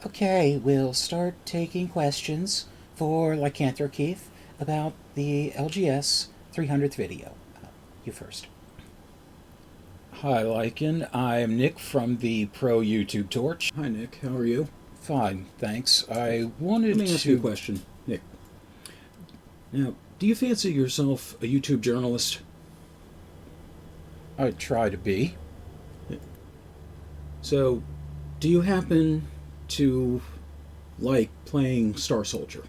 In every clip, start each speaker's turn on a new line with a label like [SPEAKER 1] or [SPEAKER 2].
[SPEAKER 1] Okay, we'll start taking questions for Lycanthro Keith about the LGS 300th video. You first.
[SPEAKER 2] Hi, Lycan. I'm Nick from the Pro YouTube Torch.
[SPEAKER 3] Hi, Nick. How are you?
[SPEAKER 2] Fine, thanks. I
[SPEAKER 3] Let
[SPEAKER 2] wanted
[SPEAKER 3] me ask you a
[SPEAKER 2] to.
[SPEAKER 3] question, Nick. Now, do you fancy yourself a YouTube journalist?
[SPEAKER 2] I try to be.
[SPEAKER 3] So, do you happen to like playing Star Soldier?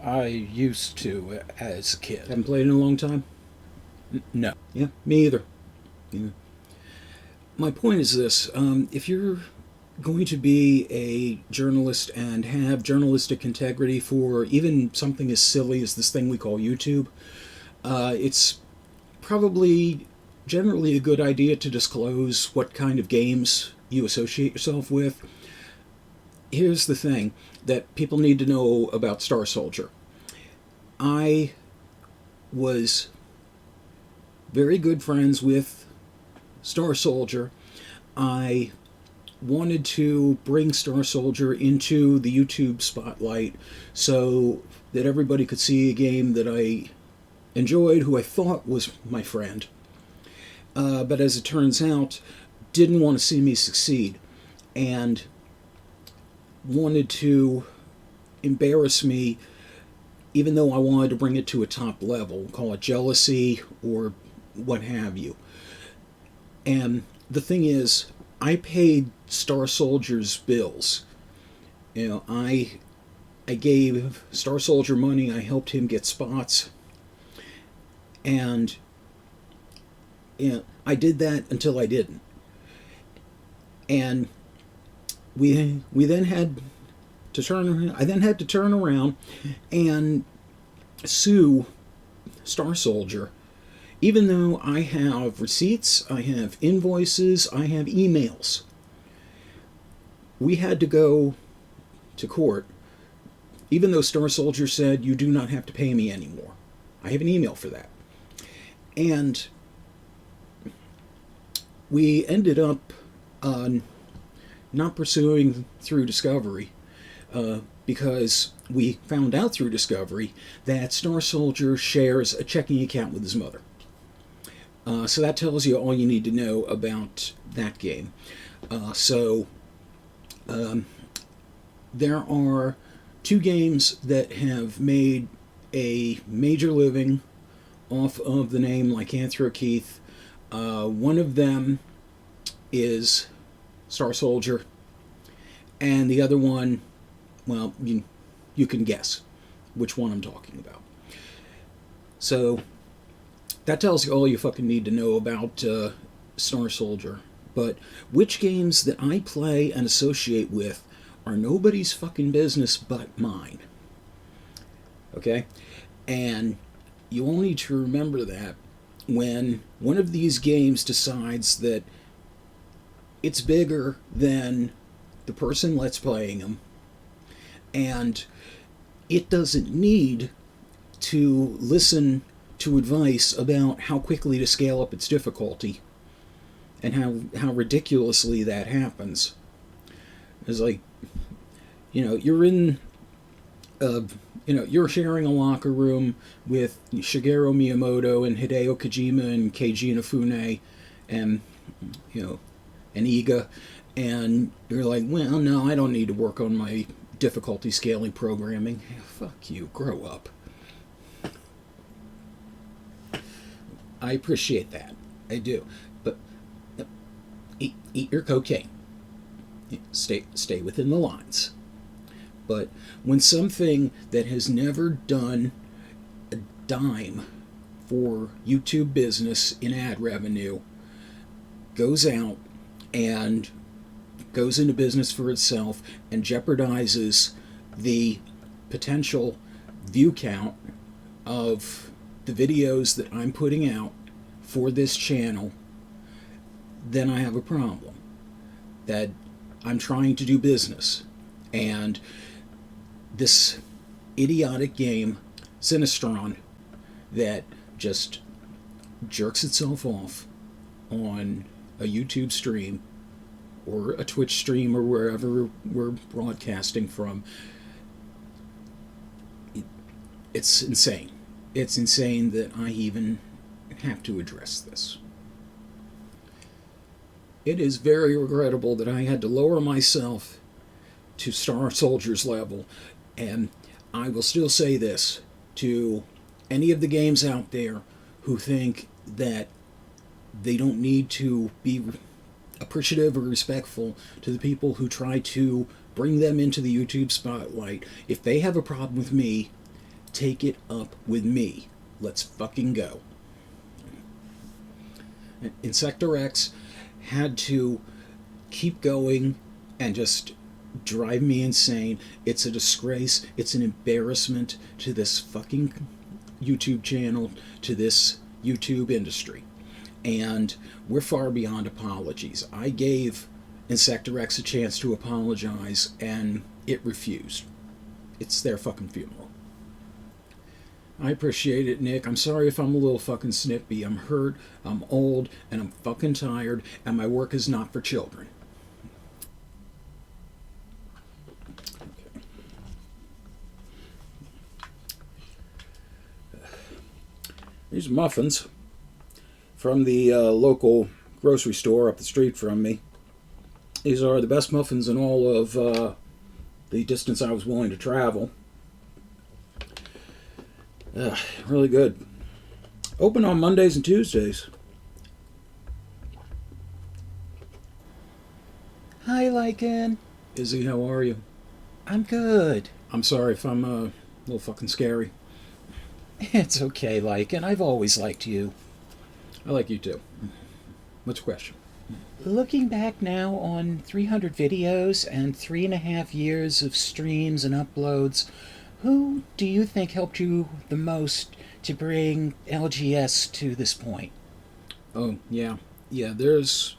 [SPEAKER 2] I used to as a kid.
[SPEAKER 3] Haven't played in a long time?
[SPEAKER 2] No.
[SPEAKER 3] Yeah, me either. Yeah. My point is this: if you're going to be a journalist and have journalistic integrity for even something as silly as this thing we call YouTube, it's probably generally a good idea to disclose what kind of games you associate yourself with. Here's the thing that people need to know about Star Soldier. I was very good friends with Star Soldier. I wanted to bring Star Soldier into the YouTube spotlight so that everybody could see a game that I enjoyed, who I thought was my friend. But as it turns out, didn't want to see me succeed and wanted to embarrass me, even though I wanted to bring it to a top level, call it jealousy or what have you. And the thing is, I paid Star Soldier's bills. I gave Star Soldier money. I helped him get spots, and I did that until I didn't. And we then had to turn. I then had to turn around and sue Star Soldier, even though I have receipts, I have invoices, I have emails. We had to go to court, even though Star Soldier said, "You do not have to pay me anymore." I have an email for that. And we ended up not pursuing through discovery because we found out through discovery that Star Soldier shares a checking account with his mother. So that tells you all you need to know about that game. There are two games that have made a major living off of the name Lycanthro Keith. One of them is Star Soldier, and the other one, well, you can guess which one I'm talking about. So that tells you all you fucking need to know about Star Soldier. But which games that I play and associate with are nobody's fucking business but mine. Okay? And you all need to remember that when one of these games decides that it's bigger than the person let's playing them, and it doesn't need to listen to advice about how quickly to scale up its difficulty and how ridiculously that happens. It's like, you're in you're sharing a locker room with Shigeru Miyamoto and Hideo Kojima and Keiji Inafune and and Iga, and you're like, well, no, I don't need to work on my difficulty scaling programming. Fuck you, grow up. I appreciate that, I do, but eat your cocaine. Stay within the lines. But when something that has never done a dime for YouTube business in ad revenue goes out and goes into business for itself and jeopardizes the potential view count of the videos that I'm putting out for this channel, then I have a problem. That I'm trying to do business, and this idiotic game, Sinistron, that just jerks itself off on a YouTube stream or a Twitch stream or wherever we're broadcasting from. It's insane. It's insane that I even have to address this. It is very regrettable that I had to lower myself to Star Soldiers level, and I will still say this to any of the games out there who think that they don't need to be appreciative or respectful to the people who try to bring them into the YouTube spotlight. If they have a problem with me, take it up with me. Let's fucking go. Insector X had to keep going and just drive me insane. It's a disgrace. It's an embarrassment to this fucking YouTube channel, to this YouTube industry. And we're far beyond apologies. I gave Insector X a chance to apologize, and it refused. It's their fucking funeral. I appreciate it, Nick. I'm sorry if I'm a little fucking snippy. I'm hurt, I'm old, and I'm fucking tired, and my work is not for children.
[SPEAKER 2] These muffins from the local grocery store up the street from me. These are the best muffins in all of the distance I was willing to travel. Really good. Open on Mondays and Tuesdays.
[SPEAKER 1] Hi, Lycan.
[SPEAKER 3] Izzy, how are you?
[SPEAKER 1] I'm good.
[SPEAKER 3] I'm sorry if I'm a little fucking scary.
[SPEAKER 1] It's okay, Lycan. I've always liked you.
[SPEAKER 3] I like you too. What's your question?
[SPEAKER 1] Looking back now on 300 videos and 3.5 years of streams and uploads, who do you think helped you the most to bring LGS to this point?
[SPEAKER 3] Oh, yeah. Yeah, there's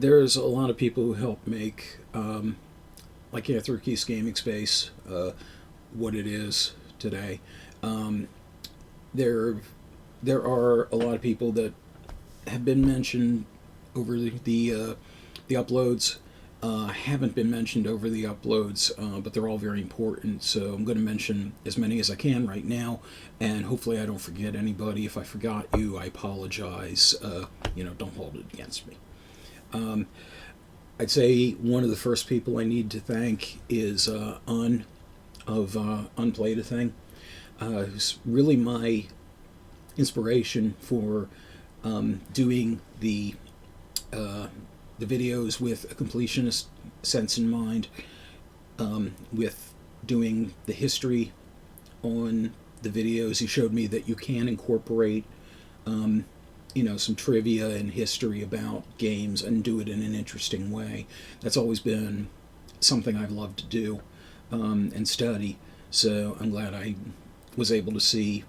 [SPEAKER 3] a lot of people who helped make like Lycan's gaming space what it is today. There are a lot of people that have been mentioned over the uploads, haven't been mentioned over the uploads, but they're all very important, so I'm going to mention as many as I can right now, and hopefully I don't forget anybody. If I forgot you, I apologize. Don't hold it against me. I'd say one of the first people I need to thank is Unplayed a Thing, who's really my inspiration for doing the videos with a completionist sense in mind, with doing the history on the videos. He showed me that you can incorporate some trivia and history about games and do it in an interesting way. That's always been something I've loved to do and study, so I'm glad I was able to see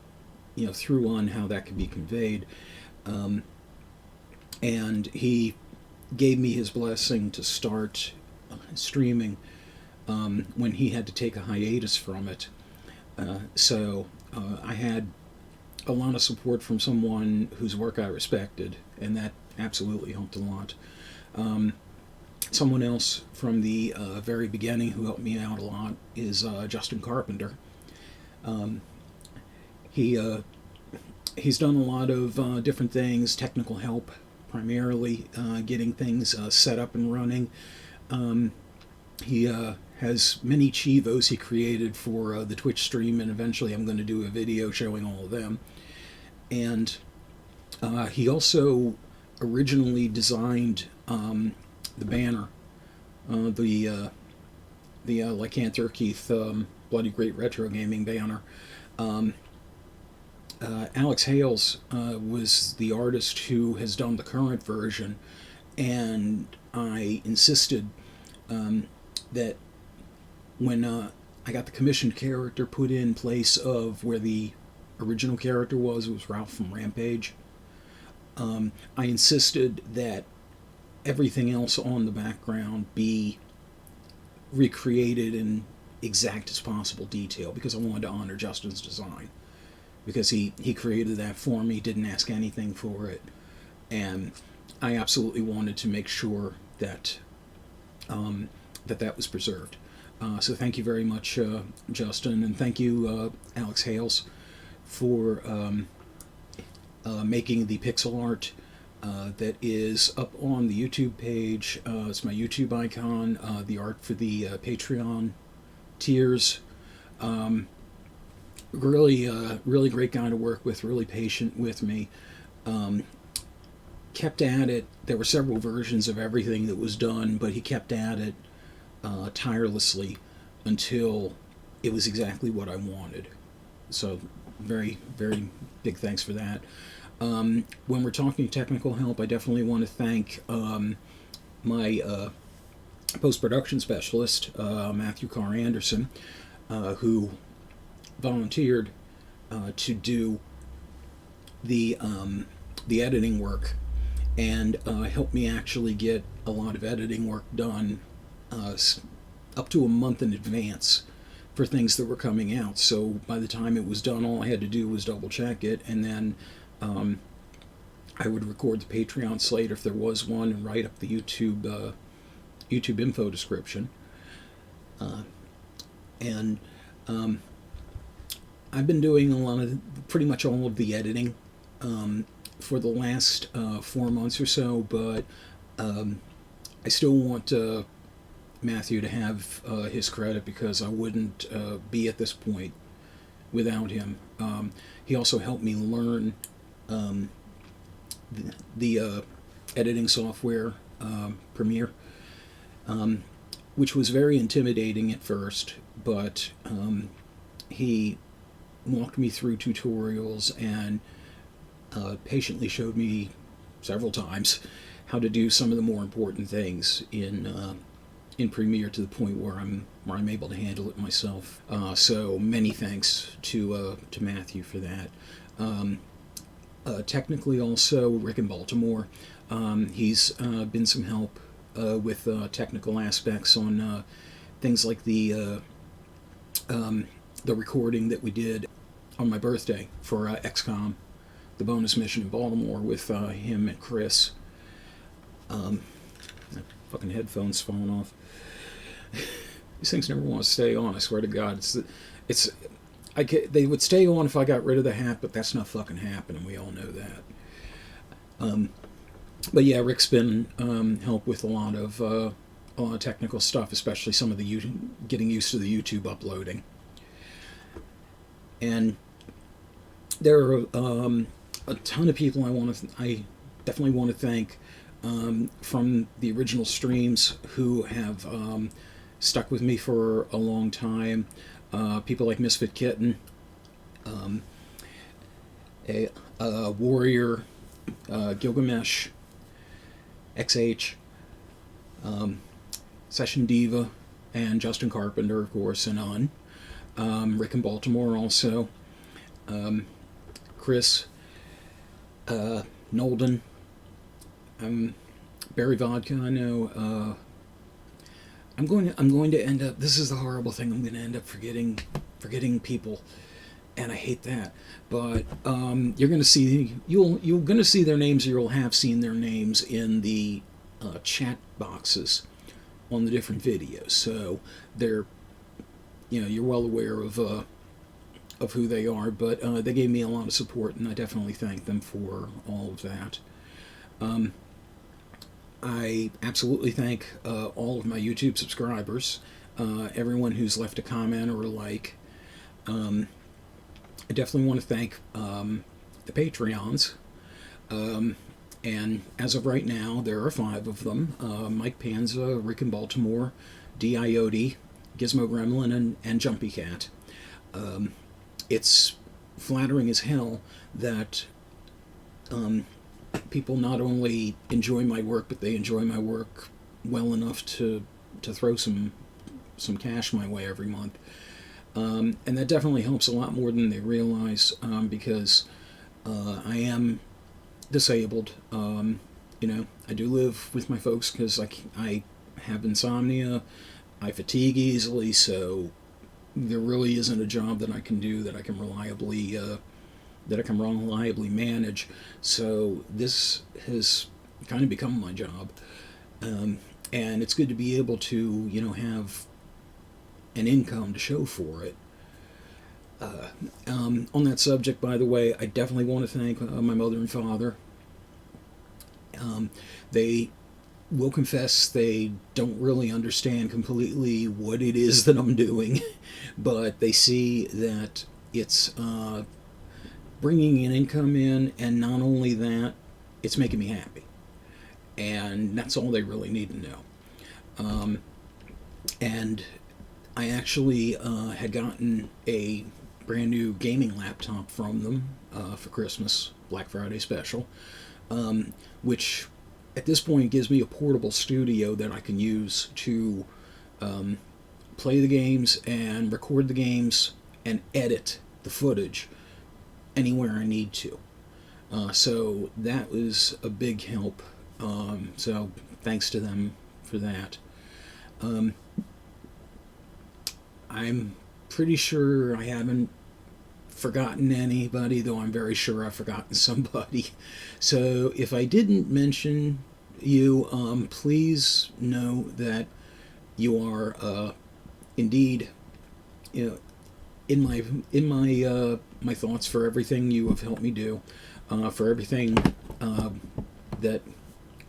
[SPEAKER 3] through on how that could be conveyed. And he gave me his blessing to start streaming when he had to take a hiatus from it. So I had a lot of support from someone whose work I respected, and that absolutely helped a lot. Someone else from the very beginning who helped me out a lot is Justin Carpenter. He's done a lot of different things, technical help primarily, getting things set up and running. He has many Chivos he created for the Twitch stream, and eventually I'm going to do a video showing all of them. And he also originally designed the banner, the Lycan Bloody Great Retro Gaming banner. Alex Hales was the artist who has done the current version, and I insisted that when I got the commissioned character put in place of where the original character was, it was Ralph from Rampage, I insisted that everything else on the background be recreated in exact as possible detail, because I wanted to honor Justin's design. Because he created that for me, didn't ask anything for it, and I absolutely wanted to make sure that that was preserved. So thank you very much, Justin, and thank you, Alex Hales, for making the pixel art that is up on the YouTube page. It's my YouTube icon, the art for the Patreon tiers. Really great guy to work with, really patient with me. Kept at it. There were several versions of everything that was done, but he kept at it tirelessly until it was exactly what I wanted. So very, very big thanks for that. When we're talking technical help, I definitely want to thank my post-production specialist, Matthew Carr Anderson, who volunteered to do the editing work and helped me actually get a lot of editing work done up to a month in advance for things that were coming out. So by the time it was done, all I had to do was double check it, and then I would record the Patreon slate if there was one and write up the YouTube info description. And I've been doing pretty much all of the editing for the last 4 months or so, but I still want Matthew to have his credit, because I wouldn't be at this point without him. He also helped me learn the editing software, Premiere, which was very intimidating at first, but he walked me through tutorials and patiently showed me several times how to do some of the more important things in Premiere, to the point where I'm able to handle it myself. So many thanks to Matthew for that. Technically, also Rick in Baltimore. He's been some help with technical aspects on things like the recording that we did on my birthday for XCOM, the bonus mission in Baltimore, with him and Chris. Fucking headphones falling off. These things never want to stay on, I swear to God. They would stay on if I got rid of the hat, but that's not fucking happening. We all know that. But yeah, Rick's been help with a lot of technical stuff, especially some of the getting used to the YouTube uploading. And there are a ton of people I definitely want to thank from the original streams who have stuck with me for a long time. People like Misfit Kitten, a Warrior, Gilgamesh, XH, Session Diva, and Justin Carpenter, of course, and on. Rick in Baltimore also. Chris, Nolden, Barry Vodka, I know. I'm going to end up. This is the horrible thing. I'm going to end up forgetting people, and I hate that. But you're going to see you're going to see their names, or you'll have seen their names in the chat boxes on the different videos. So they're, you're well aware of who they are. But they gave me a lot of support, and I definitely thank them for all of that. I absolutely thank all of my YouTube subscribers, everyone who's left a comment or a like. I definitely want to thank the Patreons. And as of right now, there are 5 of them. Mike Panza, Rick in Baltimore, D.I.O.D., Gizmo Gremlin, and Jumpy Cat. It's flattering as hell that people not only enjoy my work, but they enjoy my work well enough to throw some cash my way every month. And that definitely helps a lot more than they realize, because I am disabled. I do live with my folks because I have insomnia, I fatigue easily, so there really isn't a job that I can do that I can reliably manage. So this has kind of become my job. and it's good to be able to, have an income to show for it. On that subject, by the way, I definitely want to thank my mother and father. They will confess they don't really understand completely what it is that I'm doing, but they see that it's bringing an income in, and not only that, it's making me happy. And that's all they really need to know. And I actually had gotten a brand new gaming laptop from them for Christmas, Black Friday special, which at this point gives me a portable studio that I can use to play the games and record the games and edit the footage anywhere I need to. So that was a big help. So thanks to them for that. I'm pretty sure I haven't forgotten anybody, though I'm very sure I've forgotten somebody. So if I didn't mention you, please know that you are indeed, in my thoughts for everything you have helped me do, for everything that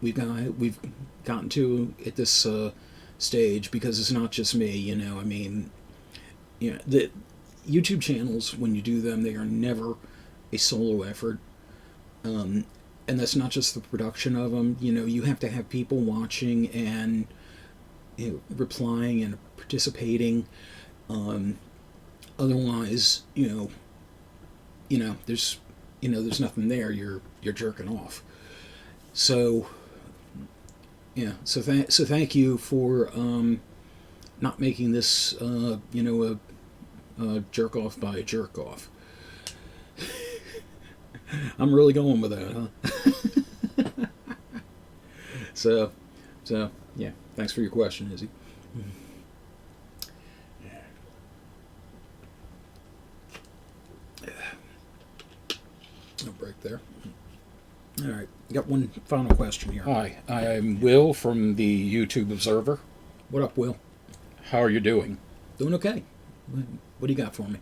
[SPEAKER 3] we've gotten to at this stage, because it's not just me. The YouTube channels, when you do them, they are never a solo effort. And that's not just the production of them. You have to have people watching and replying and participating. Otherwise, there's nothing there. You're jerking off. So thank you for not making this a jerk off by a jerk off. I'm really going with that, huh? So yeah. Thanks for your question, Izzy. No break there. All right, got one final question here.
[SPEAKER 2] Hi, I'm Will from the YouTube Observer.
[SPEAKER 3] What up, Will?
[SPEAKER 2] How are you doing?
[SPEAKER 3] Doing okay. What do you got for me?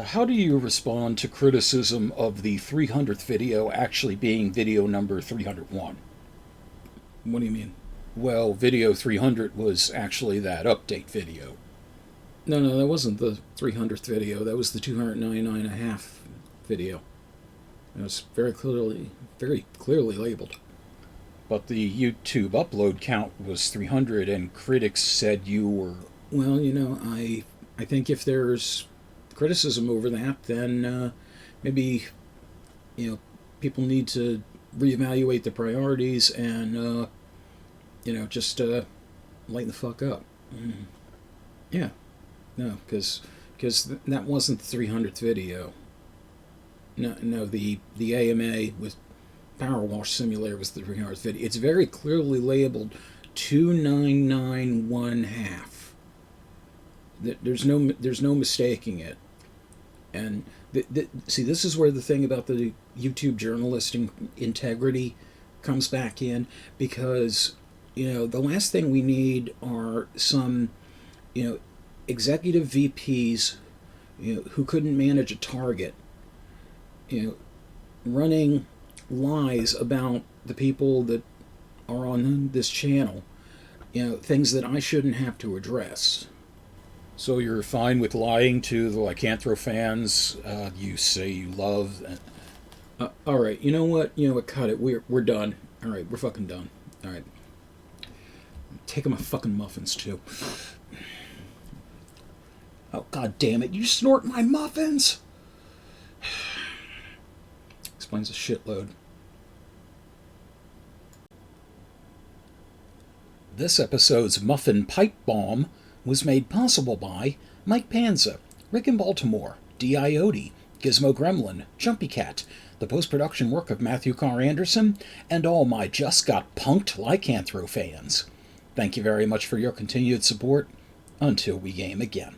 [SPEAKER 2] How do you respond to criticism of the 300th video actually being video number 301?
[SPEAKER 3] What do you mean?
[SPEAKER 2] Well, video 300 was actually that update video.
[SPEAKER 3] No, that wasn't the 300th video. That was the 299.5 video. It was very clearly labeled.
[SPEAKER 2] But the YouTube upload count was 300, and critics said you were...
[SPEAKER 3] Well, I think if there's criticism over that, then maybe, people need to reevaluate the priorities and, just lighten the fuck up. Yeah. No, because that wasn't the 300th video. No, the AMA with Power Wash Simulator was the 300th video. It's very clearly labeled 299.5. There's no mistaking it. And see, this is where the thing about the YouTube journalistic integrity comes back in, because the last thing we need are some executive VPs who couldn't manage a target running lies about the people that are on this channel, things that I shouldn't have to address.
[SPEAKER 2] So you're fine with lying to the Lycanthro fans you say you love?
[SPEAKER 3] All right, you know what? Cut it. We're done. All right, we're fucking done. All right. I'm taking my fucking muffins, too.
[SPEAKER 2] Oh, god damn it, you snort my muffins!
[SPEAKER 3] Explains a shitload.
[SPEAKER 2] This episode's Muffin Pipe Bomb was made possible by Mike Panza, Rick in Baltimore, D. Iote, Gizmo Gremlin, Jumpy Cat, the post-production work of Matthew Carr Anderson, and all my just got punked Lycanthro fans. Thank you very much for your continued support. Until we game again.